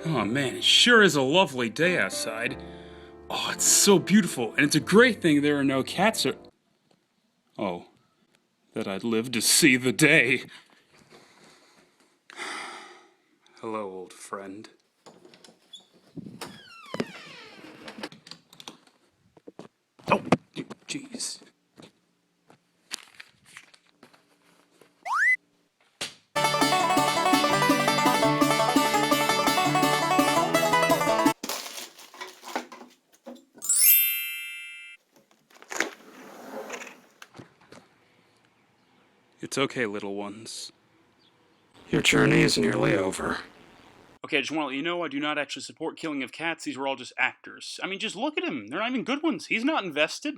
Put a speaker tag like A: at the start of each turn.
A: Oh man, it sure is a lovely day outside. Oh, it's so beautiful, and it's a great thing there are no cats or... Oh, that I'd live to see the day. Hello, old friend. Oh, jeez. It's okay, little ones. Your journey is nearly over. Okay, I just want to let you know I do not actually support killing of cats. These were all just actors. I mean, just look at him. They're not even good ones. He's not invested.